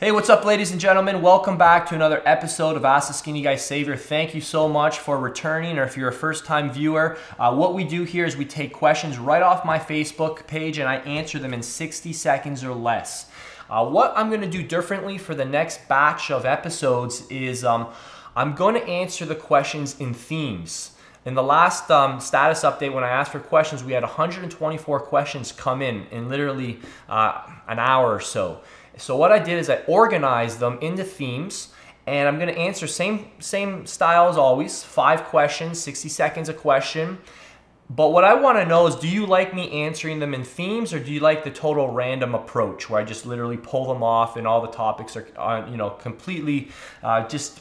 Hey, what's up, ladies and gentlemen? Welcome back to another episode of Ask the Skinny Guy Savior. Thank you so much for returning, or if you're a first-time viewer, what we do here is we take questions right off my Facebook page and I answer them in 60 seconds or less. What I'm going to do differently for the next batch of episodes is I'm going to answer the questions in themes. In the last status update, when I asked for questions, we had 124 questions come in literally an hour or so. So what I did is I organized them into themes, and I'm going to answer same style as always, 5 questions, 60 seconds a question. But what I want to know is, do you like me answering them in themes, or do you like the total random approach where I just literally pull them off and all the topics are completely just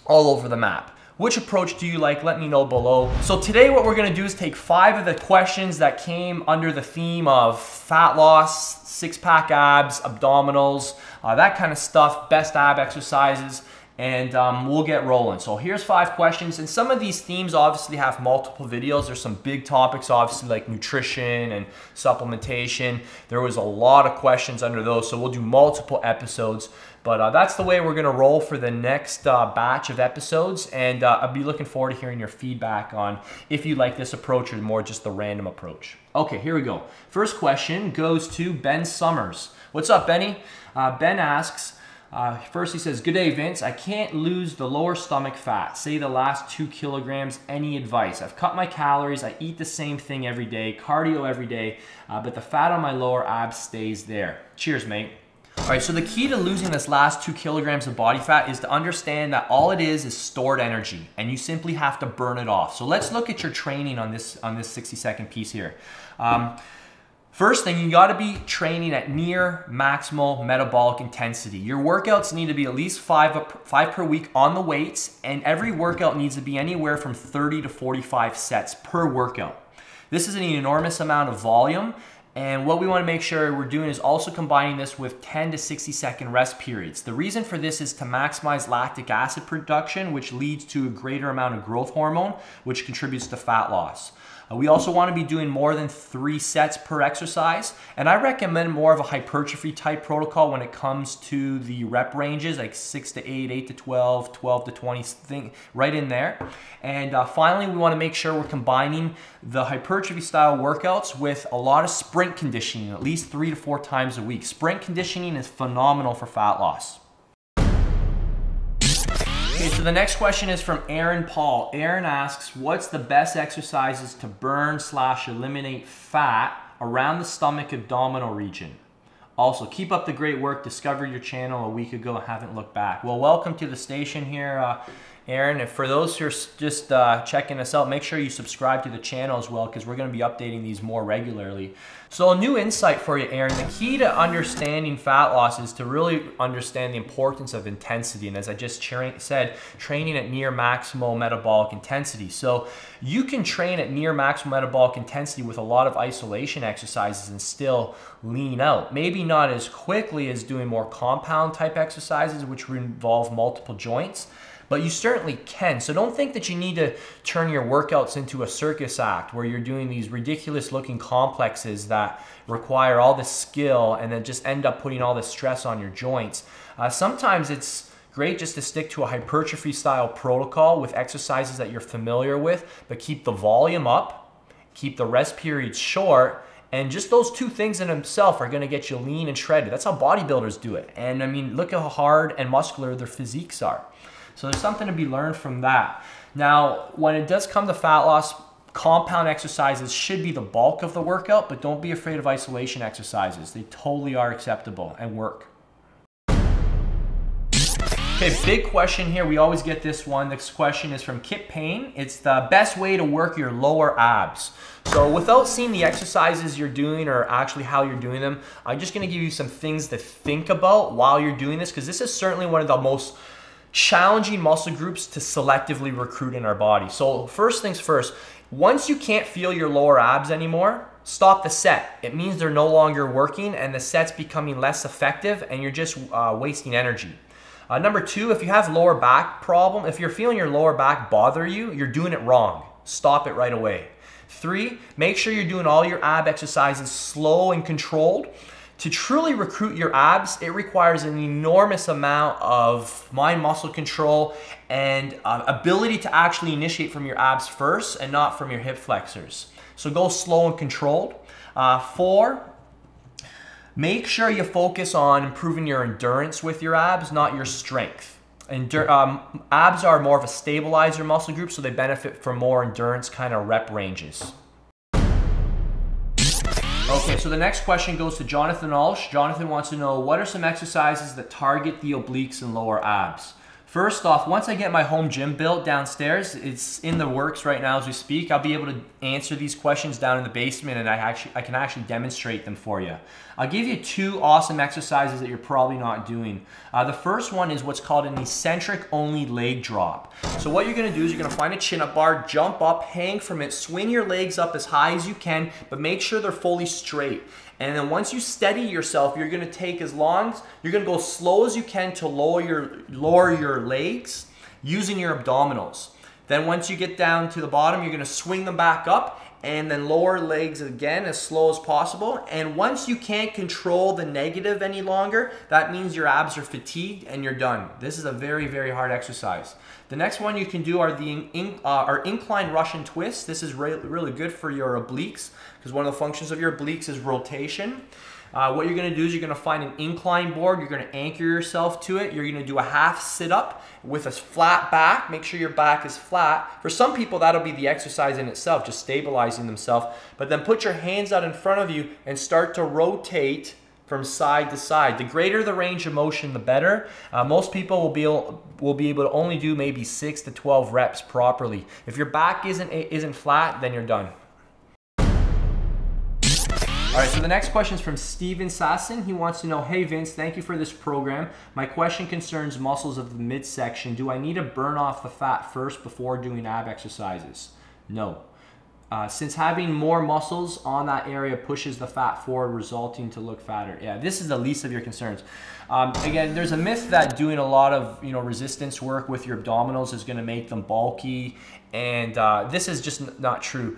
all over the map? Which approach do you like? Let me know below. So today what we're gonna do is take 5 of the questions that came under the theme of fat loss, 6-pack abs, abdominals, that kind of stuff, best ab exercises, and we'll get rolling. So here's 5 questions, and some of these themes obviously have multiple videos. There's some big topics, obviously, like nutrition and supplementation. There was a lot of questions under those, so we'll do multiple episodes. But that's the way we're gonna roll for the next batch of episodes, and I'll be looking forward to hearing your feedback on if you like this approach or more just the random approach. Okay, here we go. First question goes to Ben Summers. What's up, Benny? Ben asks, first he says, "Good day, Vince. I can't lose the lower stomach fat. Say the last 2 kilograms. Any advice? I've cut my calories. I eat the same thing every day, cardio every day, but the fat on my lower abs stays there. Cheers, mate." All right, so the key to losing this last 2 kilograms of body fat is to understand that all it is stored energy, and you simply have to burn it off. So let's look at your training on this 60-second piece here. First thing, you gotta be training at near maximal metabolic intensity. Your workouts need to be at least 5 per week on the weights, and every workout needs to be anywhere from 30 to 45 sets per workout. This is an enormous amount of volume, and what we want to make sure we're doing is also combining this with 10 to 60 second rest periods. The reason for this is to maximize lactic acid production, which leads to a greater amount of growth hormone, which contributes to fat loss. We also want to be doing more than 3 sets per exercise, and I recommend more of a hypertrophy type protocol when it comes to the rep ranges, like 6 to 8, 8 to 12, 12 to 20, thing right in there. And finally, we want to make sure we're combining the hypertrophy style workouts with a lot of sprint conditioning, at least 3 to 4 times a week. Sprint conditioning is phenomenal for fat loss. Okay, so the next question is from Aaron Paul. Aaron asks, what's the best exercises to burn/eliminate fat around the stomach abdominal region? Also, keep up the great work. Discovered your channel a week ago and haven't looked back. Well, welcome to the station here, Aaron. And for those who are just checking us out, make sure you subscribe to the channel as well, because we're going to be updating these more regularly. So a new insight for you, Aaron. The key to understanding fat loss is to really understand the importance of intensity. And as I just said, training at near maximal metabolic intensity. So you can train at near maximal metabolic intensity with a lot of isolation exercises and still lean out. Maybe not as quickly as doing more compound type exercises, which would involve multiple joints, but you certainly can. So don't think that you need to turn your workouts into a circus act where you're doing these ridiculous looking complexes that require all this skill and then just end up putting all this stress on your joints. Sometimes it's great just to stick to a hypertrophy style protocol with exercises that you're familiar with, but keep the volume up, keep the rest periods short, and just those 2 things in themselves are gonna get you lean and shredded. That's how bodybuilders do it. And I mean, look how hard and muscular their physiques are. So there's something to be learned from that. Now, when it does come to fat loss, compound exercises should be the bulk of the workout, but don't be afraid of isolation exercises. They totally are acceptable and work. Okay, big question here. We always get this one. This question is from Kip Payne. It's the best way to work your lower abs. So without seeing the exercises you're doing or actually how you're doing them, I'm just gonna give you some things to think about while you're doing this, because this is certainly one of the most challenging muscle groups to selectively recruit in our body. So first things first, once you can't feel your lower abs anymore, stop the set. It means they're no longer working and the set's becoming less effective and you're just wasting energy. Number 2, if you have lower back problem, if you're feeling your lower back bother you, you're doing it wrong. Stop it right away. 3, make sure you're doing all your ab exercises slow and controlled To truly recruit your abs, it requires an enormous amount of mind muscle control and ability to actually initiate from your abs first and not from your hip flexors. So go slow and controlled. 4, make sure you focus on improving your endurance with your abs, not your strength. Abs are more of a stabilizer muscle group, so they benefit from more endurance kind of rep ranges. Okay, so the next question goes to Jonathan Ulsh. Jonathan wants to know, what are some exercises that target the obliques and lower abs? First off, once I get my home gym built downstairs, it's in the works right now as we speak, I'll be able to answer these questions down in the basement, and I can actually demonstrate them for you. I'll give you 2 awesome exercises that you're probably not doing. The first one is what's called an eccentric only leg drop. So what you're gonna do is you're gonna find a chin-up bar, jump up, hang from it, swing your legs up as high as you can, but make sure they're fully straight. And then once you steady yourself, you're gonna take you're gonna go slow as you can to lower your legs using your abdominals. Then once you get down to the bottom, you're gonna swing them back up and then lower legs again as slow as possible. And once you can't control the negative any longer, that means your abs are fatigued and you're done. This is a very, very hard exercise. The next one you can do are our incline Russian twists. This is really good for your obliques because one of the functions of your obliques is rotation. What you're gonna do is you're gonna find an incline board, you're gonna anchor yourself to it, you're gonna do a half sit-up with a flat back, make sure your back is flat. For some people, that'll be the exercise in itself, just stabilizing themselves. But then put your hands out in front of you and start to rotate from side to side. The greater the range of motion, the better. Most people will be able to only do maybe 6 to 12 reps properly. If your back isn't flat, then you're done. All right, so the next question is from Steven Sasson. He wants to know, hey Vince, thank you for this program. My question concerns muscles of the midsection. Do I need to burn off the fat first before doing ab exercises? No. Since having more muscles on that area pushes the fat forward, resulting to look fatter. Yeah, this is the least of your concerns. Again, there's a myth that doing a lot of resistance work with your abdominals is gonna make them bulky, and this is just not true.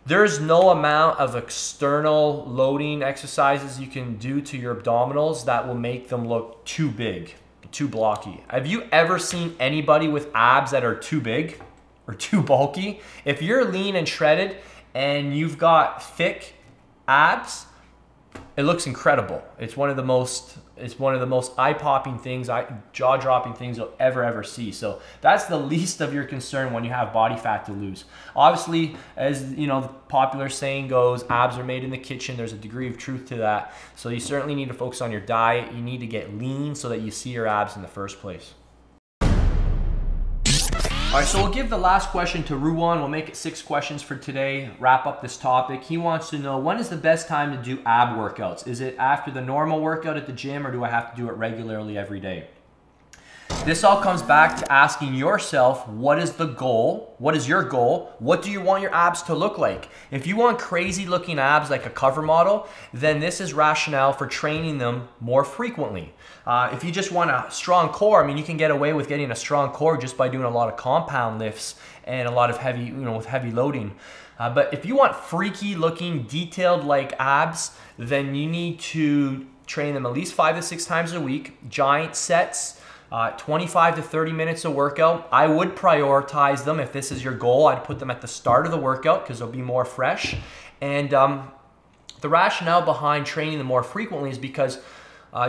There's no amount of external loading exercises you can do to your abdominals that will make them look too big, too blocky. Have you ever seen anybody with abs that are too big or too bulky? If you're lean and shredded and you've got thick abs, it looks incredible. It's one of the most eye-popping things, jaw-dropping things you'll ever see. So that's the least of your concern when you have body fat to lose. Obviously, as the popular saying goes, abs are made in the kitchen. There's a degree of truth to that. So you certainly need to focus on your diet. You need to get lean so that you see your abs in the first place. All right, so we'll give the last question to Ruwan. We'll make it 6 questions for today, wrap up this topic. He wants to know, when is the best time to do ab workouts? Is it after the normal workout at the gym, or do I have to do it regularly every day? This all comes back to asking yourself, what is the goal? What is your goal? What do you want your abs to look like? If you want crazy looking abs like a cover model, then this is rationale for training them more frequently. If you just want a strong core, I mean, you can get away with getting a strong core just by doing a lot of compound lifts and a lot of heavy, with heavy loading. But if you want freaky looking, detailed like abs, then you need to train them at least 5 to 6 times a week, giant sets, 25 to 30 minutes of workout. I would prioritize them if this is your goal. I'd put them at the start of the workout because they'll be more fresh. And the rationale behind training them more frequently is because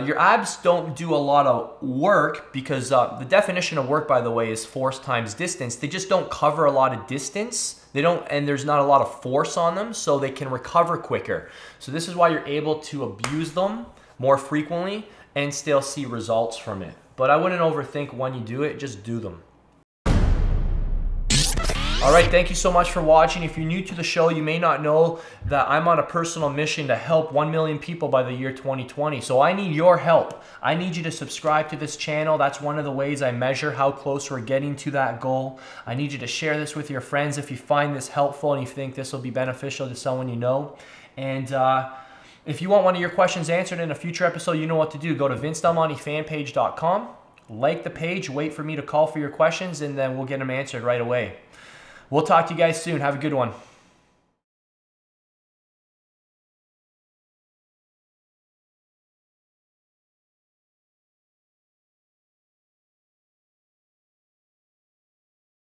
your abs don't do a lot of work, because the definition of work, by the way, is force times distance. They just don't cover a lot of distance. And there's not a lot of force on them, so they can recover quicker. So this is why you're able to abuse them more frequently and still see results from it. But I wouldn't overthink when you do it, just do them. All right, thank you so much for watching. If you're new to the show, you may not know that I'm on a personal mission to help 1 million people by the year 2020. So I need your help. I need you to subscribe to this channel. That's one of the ways I measure how close we're getting to that goal. I need you to share this with your friends if you find this helpful and you think this will be beneficial to someone you know. And if you want one of your questions answered in a future episode, you know what to do. Go to vincedelmontefanpage.com, like the page, wait for me to call for your questions, and then we'll get them answered right away. We'll talk to you guys soon. Have a good one.